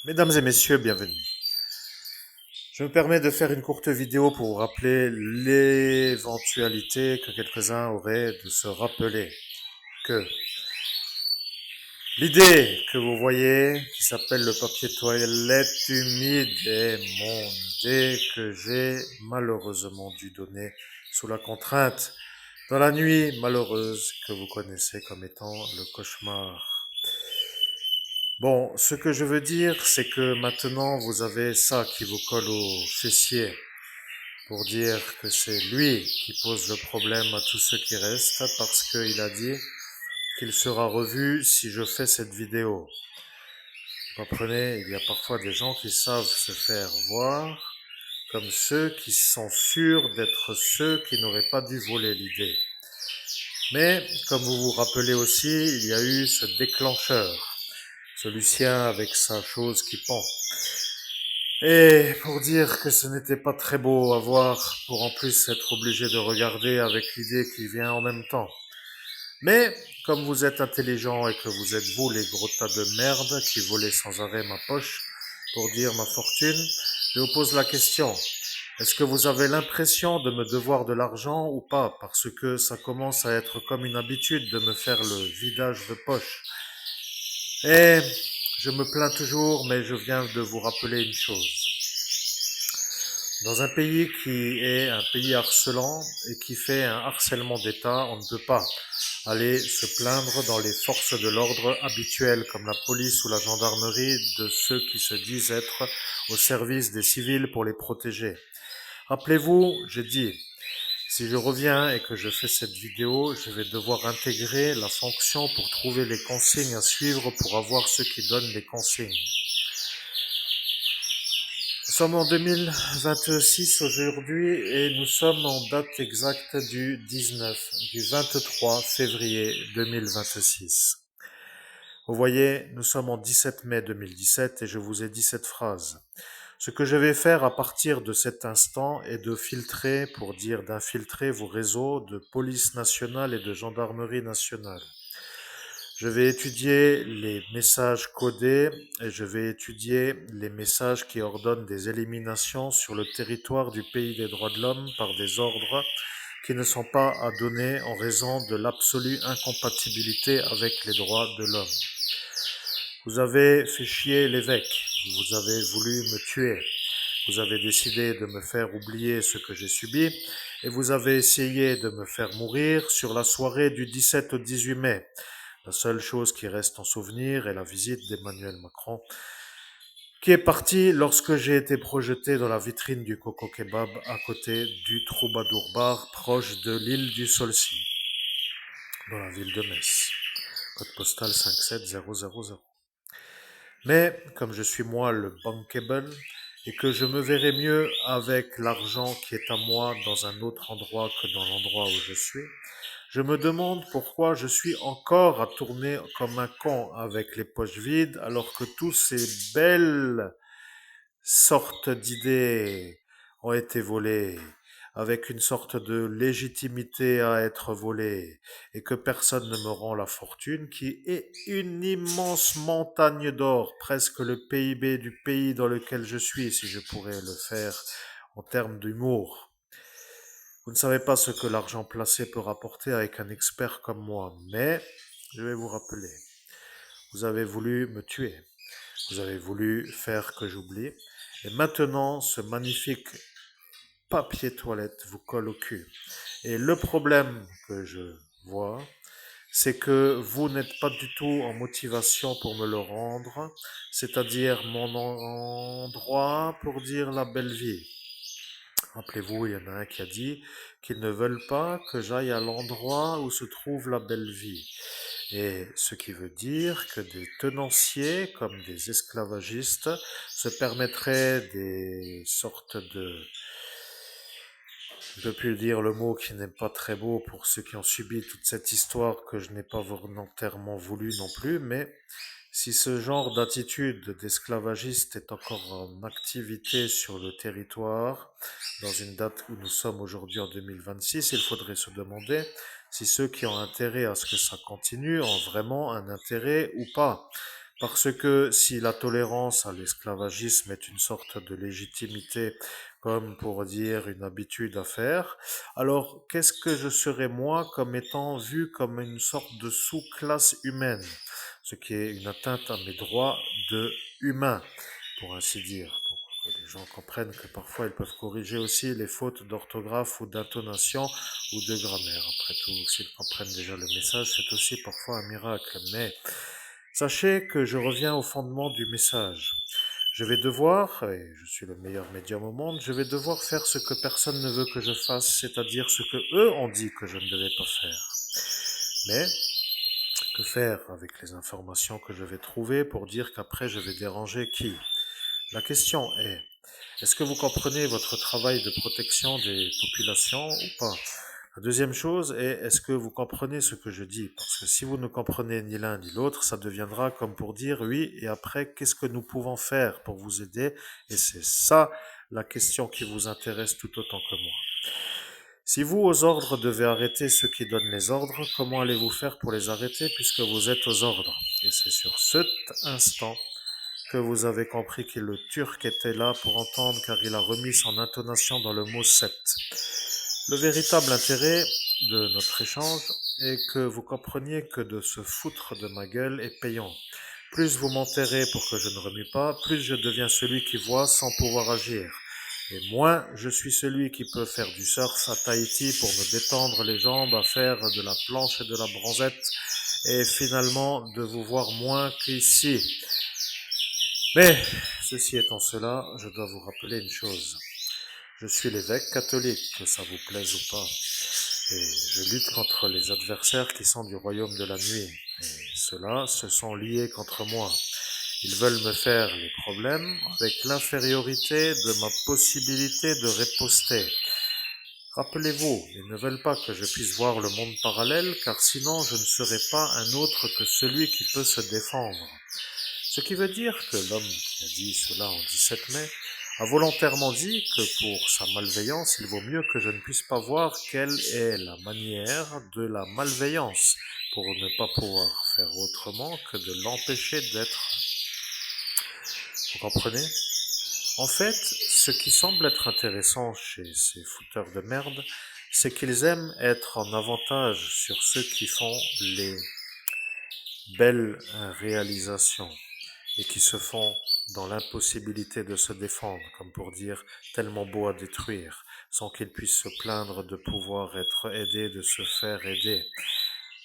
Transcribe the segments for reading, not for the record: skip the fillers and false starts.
Mesdames et messieurs, bienvenue. Je me permets de faire une courte vidéo pour vous rappeler l'éventualité que quelques-uns auraient de se rappeler que l'idée que vous voyez, qui s'appelle le papier toilette humide, est mon idée que j'ai malheureusement dû donner sous la contrainte dans la nuit malheureuse que vous connaissez comme étant le cauchemar. Bon, ce que je veux dire, c'est que maintenant vous avez ça qui vous colle au fessier pour dire que c'est lui qui pose le problème à tous ceux qui restent parce qu'il a dit qu'il sera revu si je fais cette vidéo. Vous comprenez, il y a parfois des gens qui savent se faire voir comme ceux qui sont sûrs d'être ceux qui n'auraient pas dû voler l'idée. Mais, comme vous vous rappelez aussi, il y a eu ce déclencheur, ce Lucien avec sa chose qui pend. Et pour dire que ce n'était pas très beau à voir, pour en plus être obligé de regarder avec l'idée qui vient en même temps. Mais, comme vous êtes intelligent et que vous êtes vous les gros tas de merde qui volaient sans arrêt ma poche pour dire ma fortune, je vous pose la question. Est-ce que vous avez l'impression de me devoir de l'argent ou pas? Parce que ça commence à être comme une habitude de me faire le vidage de poche. Et je me plains toujours, mais je viens de vous rappeler une chose. Dans un pays qui est un pays harcelant et qui fait un harcèlement d'État, on ne peut pas aller se plaindre dans les forces de l'ordre habituelles comme la police ou la gendarmerie de ceux qui se disent être au service des civils pour les protéger. Rappelez-vous, j'ai dit, si je reviens et que je fais cette vidéo, je vais devoir intégrer la fonction pour trouver les consignes à suivre pour avoir ceux qui donnent les consignes. Nous sommes en 2026 aujourd'hui et nous sommes en date exacte du 23 février 2026. Vous voyez, nous sommes en 17 mai 2017 et je vous ai dit cette phrase. Ce que je vais faire à partir de cet instant est de filtrer, pour dire d'infiltrer vos réseaux de police nationale et de gendarmerie nationale. Je vais étudier les messages codés et je vais étudier les messages qui ordonnent des éliminations sur le territoire du pays des droits de l'homme par des ordres qui ne sont pas à donner en raison de l'absolue incompatibilité avec les droits de l'homme. Vous avez fait chier l'évêque, vous avez voulu me tuer, vous avez décidé de me faire oublier ce que j'ai subi et vous avez essayé de me faire mourir sur la soirée du 17 au 18 mai. La seule chose qui reste en souvenir est la visite d'Emmanuel Macron, qui est parti lorsque j'ai été projeté dans la vitrine du Coco Kebab à côté du Troubadour Bar, proche de l'île du Solcy, dans la ville de Metz. Code postal 57000. Mais, comme je suis moi le bankable, et que je me verrai mieux avec l'argent qui est à moi dans un autre endroit que dans l'endroit où je suis, je me demande pourquoi je suis encore à tourner comme un con avec les poches vides alors que toutes ces belles sortes d'idées ont été volées avec une sorte de légitimité à être volées et que personne ne me rend la fortune qui est une immense montagne d'or, presque le PIB du pays dans lequel je suis si je pourrais le faire en termes d'humour. Vous ne savez pas ce que l'argent placé peut rapporter avec un expert comme moi, mais je vais vous rappeler. Vous avez voulu me tuer. Vous avez voulu faire que j'oublie. Et maintenant, ce magnifique papier toilette vous colle au cul. Et le problème que je vois, c'est que vous n'êtes pas du tout en motivation pour me le rendre, c'est-à-dire mon endroit pour dire la belle vie. Rappelez-vous, il y en a un qui a dit qu'ils ne veulent pas que j'aille à l'endroit où se trouve la belle vie. Et ce qui veut dire que des tenanciers, comme des esclavagistes, se permettraient des sortes de... Je ne peux plus dire le mot qui n'est pas très beau pour ceux qui ont subi toute cette histoire que je n'ai pas volontairement voulu non plus, mais si ce genre d'attitude d'esclavagiste est encore en activité sur le territoire, dans une date où nous sommes aujourd'hui en 2026, il faudrait se demander si ceux qui ont intérêt à ce que ça continue ont vraiment un intérêt ou pas. Parce que si la tolérance à l'esclavagisme est une sorte de légitimité, comme pour dire une habitude à faire, alors qu'est-ce que je serais moi comme étant vu comme une sorte de sous-classe humaine, ce qui est une atteinte à mes droits de humain, pour ainsi dire, pour que les gens comprennent que parfois ils peuvent corriger aussi les fautes d'orthographe ou d'intonation ou de grammaire. Après tout, s'ils comprennent déjà le message, c'est aussi parfois un miracle. Mais sachez que je reviens au fondement du message. Je vais devoir, et je suis le meilleur médium au monde, je vais devoir faire ce que personne ne veut que je fasse, c'est-à-dire ce que eux ont dit que je ne devais pas faire. Mais que faire avec les informations que je vais trouver pour dire qu'après je vais déranger qui? La question est-ce que vous comprenez votre travail de protection des populations ou pas? La deuxième chose est-ce que vous comprenez ce que je dis? Parce que si vous ne comprenez ni l'un ni l'autre, ça deviendra comme pour dire oui, et après, qu'est-ce que nous pouvons faire pour vous aider? Et c'est ça la question qui vous intéresse tout autant que moi. Si vous, aux ordres, devez arrêter ceux qui donnent les ordres, comment allez-vous faire pour les arrêter puisque vous êtes aux ordres? Et c'est sur cet instant que vous avez compris que le Turc était là pour entendre car il a remis son intonation dans le mot sept. Le véritable intérêt de notre échange est que vous compreniez que de se foutre de ma gueule est payant. Plus vous m'enterrez pour que je ne remue pas, plus je deviens celui qui voit sans pouvoir agir. Et moins je suis celui qui peut faire du surf à Tahiti pour me détendre les jambes, à faire de la planche et de la bronzette, et finalement de vous voir moins qu'ici. Mais, ceci étant cela, je dois vous rappeler une chose. Je suis l'évêque catholique, que ça vous plaise ou pas. Et je lutte contre les adversaires qui sont du royaume de la nuit. Et ceux-là se sont liés contre moi. Ils veulent me faire les problèmes avec l'infériorité de ma possibilité de riposter. Rappelez-vous, ils ne veulent pas que je puisse voir le monde parallèle, car sinon je ne serai pas un autre que celui qui peut se défendre. Ce qui veut dire que l'homme qui a dit cela en 17 mai a volontairement dit que pour sa malveillance, il vaut mieux que je ne puisse pas voir quelle est la manière de la malveillance pour ne pas pouvoir faire autrement que de l'empêcher d'être. Vous comprenez? En fait, ce qui semble être intéressant chez ces fouteurs de merde, c'est qu'ils aiment être en avantage sur ceux qui font les belles réalisations et qui se font dans l'impossibilité de se défendre, comme pour dire tellement beau à détruire, sans qu'ils puissent se plaindre de pouvoir être aidés, de se faire aider,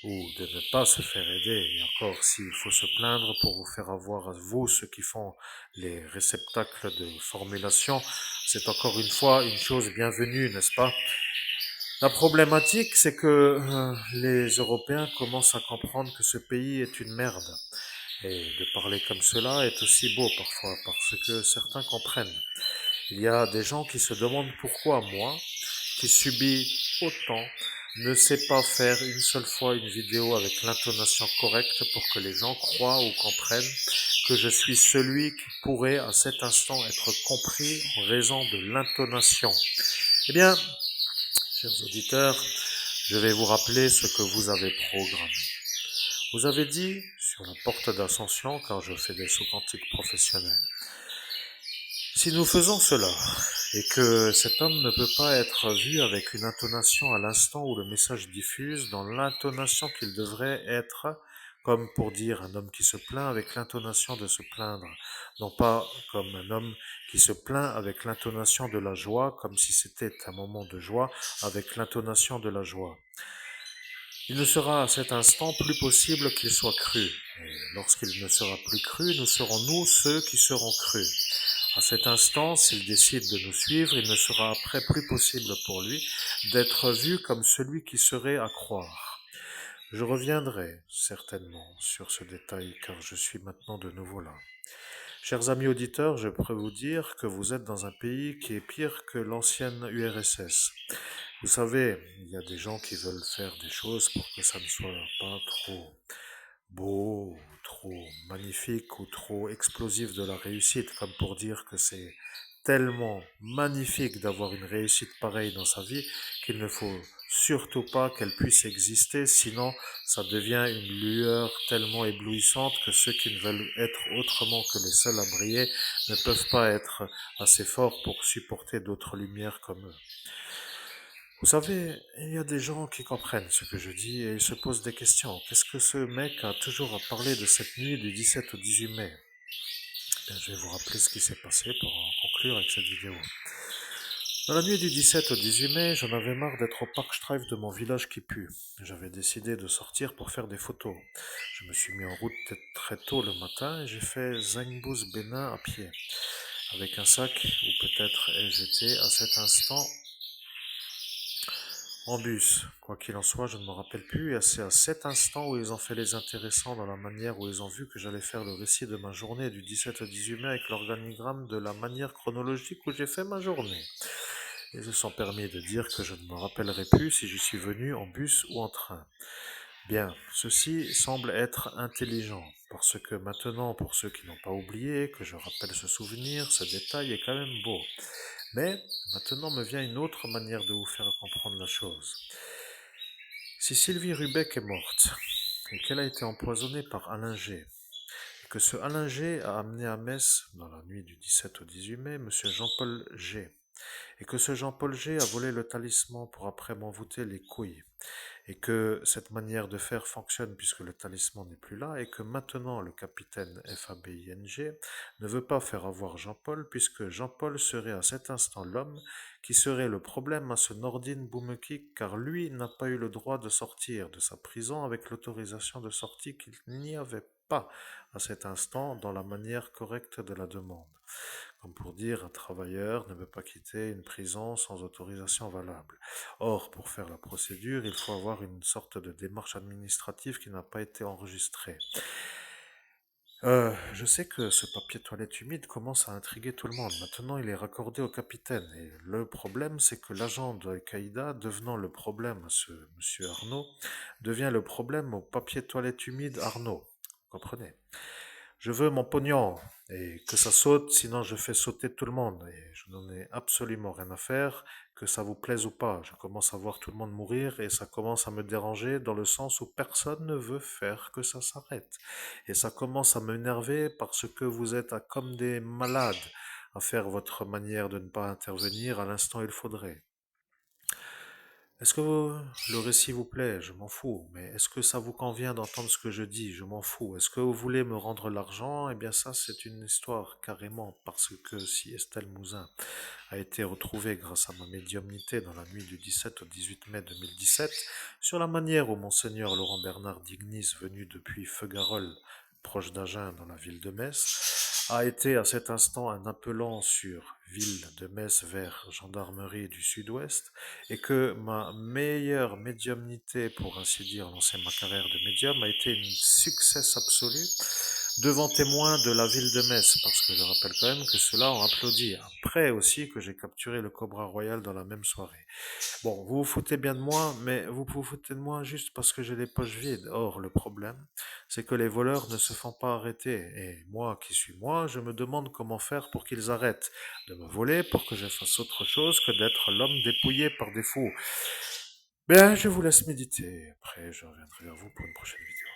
ou de ne pas se faire aider, et encore s'il faut se plaindre pour vous faire avoir à vous, ceux qui font les réceptacles de formulation, c'est encore une fois une chose bienvenue, n'est-ce pas? La problématique, c'est que les Européens commencent à comprendre que ce pays est une merde. Et de parler comme cela est aussi beau parfois, parce que certains comprennent. Il y a des gens qui se demandent pourquoi moi, qui subis autant, ne sais pas faire une seule fois une vidéo avec l'intonation correcte pour que les gens croient ou comprennent que je suis celui qui pourrait à cet instant être compris en raison de l'intonation. Eh bien, chers auditeurs, je vais vous rappeler ce que vous avez programmé. Vous avez dit sur la porte d'ascension, car je fais des sous-cantiques professionnels. Si nous faisons cela, et que cet homme ne peut pas être vu avec une intonation à l'instant où le message diffuse, dans l'intonation qu'il devrait être, comme pour dire un homme qui se plaint avec l'intonation de se plaindre, non pas comme un homme qui se plaint avec l'intonation de la joie, comme si c'était un moment de joie, avec l'intonation de la joie. Il ne sera à cet instant plus possible qu'il soit cru. Et lorsqu'il ne sera plus cru, nous serons nous ceux qui serons crus. À cet instant, s'il décide de nous suivre, il ne sera après plus possible pour lui d'être vu comme celui qui serait à croire. Je reviendrai certainement sur ce détail car je suis maintenant de nouveau là. Chers amis auditeurs, je peux vous dire que vous êtes dans un pays qui est pire que l'ancienne URSS. Vous savez, il y a des gens qui veulent faire des choses pour que ça ne soit pas trop beau, ou trop magnifique, ou trop explosif de la réussite, comme pour dire que c'est tellement magnifique d'avoir une réussite pareille dans sa vie qu'il ne faut surtout pas qu'elle puisse exister, sinon ça devient une lueur tellement éblouissante que ceux qui ne veulent être autrement que les seuls à briller ne peuvent pas être assez forts pour supporter d'autres lumières comme eux. Vous savez, il y a des gens qui comprennent ce que je dis et ils se posent des questions. Qu'est-ce que ce mec a toujours à parler de cette nuit du 17 au 18 mai? Bien, je vais vous rappeler ce qui s'est passé pour en conclure avec cette vidéo. Dans la nuit du 17 au 18 mai, j'en avais marre d'être au Parkstreife de mon village qui pue. J'avais décidé de sortir pour faire des photos. Je me suis mis en route très tôt le matin et j'ai fait Zengbuz-Bénin à pied, avec un sac, ou peut-être ai-je été à cet instant en bus. Quoi qu'il en soit, je ne me rappelle plus, et c'est à cet instant où ils ont fait les intéressants dans la manière où ils ont vu que j'allais faire le récit de ma journée du 17 au 18 mai avec l'organigramme de la manière chronologique où j'ai fait ma journée. Ils se sont permis de dire que je ne me rappellerai plus si je suis venu en bus ou en train. Bien, ceci semble être intelligent, parce que maintenant, pour ceux qui n'ont pas oublié, que je rappelle ce souvenir, ce détail est quand même beau. Mais maintenant me vient une autre manière de vous faire comprendre la chose. Si Sylvie Rubec est morte, et qu'elle a été empoisonnée par Alain G, et que ce Alain G a amené à Metz, dans la nuit du 17 au 18 mai, monsieur Jean-Paul G, et que ce Jean-Paul G a volé le talisman pour après m'envoûter les couilles, et que cette manière de faire fonctionne puisque le talisman n'est plus là, et que maintenant le capitaine FABING ne veut pas faire avoir Jean-Paul, puisque Jean-Paul serait à cet instant l'homme qui serait le problème à ce Nordin Boumekik, car lui n'a pas eu le droit de sortir de sa prison avec l'autorisation de sortie qu'il n'y avait pas à cet instant dans la manière correcte de la demande. Comme pour dire, un travailleur ne peut pas quitter une prison sans autorisation valable. Or, pour faire la procédure, il faut avoir une sorte de démarche administrative qui n'a pas été enregistrée. Je sais que ce papier toilette humide commence à intriguer tout le monde. Maintenant, il est raccordé au capitaine. Et le problème, c'est que l'agent de Al-Qaïda, devenant le problème à ce monsieur Arnaud, devient le problème au papier toilette humide Arnaud. Vous comprenez? Je veux mon pognon et que ça saute, sinon je fais sauter tout le monde. Et je n'en ai absolument rien à faire, que ça vous plaise ou pas. Je commence à voir tout le monde mourir et ça commence à me déranger dans le sens où personne ne veut faire que ça s'arrête. Et ça commence à m'énerver parce que vous êtes comme des malades à faire votre manière de ne pas intervenir à l'instant où il faudrait. Est-ce que le récit vous plaît? Je m'en fous. Mais est-ce que ça vous convient d'entendre ce que je dis? Je m'en fous. Est-ce que vous voulez me rendre l'argent? Eh bien ça, c'est une histoire carrément. Parce que si Estelle Mouzin a été retrouvée grâce à ma médiumnité dans la nuit du 17 au 18 mai 2017, sur la manière où Monseigneur Laurent Bernard d'Ignis, venu depuis Feugarolles, proche d'Agen dans la ville de Metz, a été à cet instant un appelant sur ville de Metz vers gendarmerie du sud-ouest, et que ma meilleure médiumnité, pour ainsi dire, lancer ma carrière de médium, a été une succès absolu devant témoins de la ville de Metz, parce que je rappelle quand même que ceux-là ont applaudi. Après aussi que j'ai capturé le Cobra Royal dans la même soirée. Bon, vous vous foutez bien de moi, mais vous vous foutez de moi juste parce que j'ai les poches vides. Or, le problème, c'est que les voleurs ne se font pas arrêter. Et moi, qui suis moi, je me demande comment faire pour qu'ils arrêtent de me voler pour que je fasse autre chose que d'être l'homme dépouillé par des fous. Bien, je vous laisse méditer. Après, je reviendrai vers vous pour une prochaine vidéo.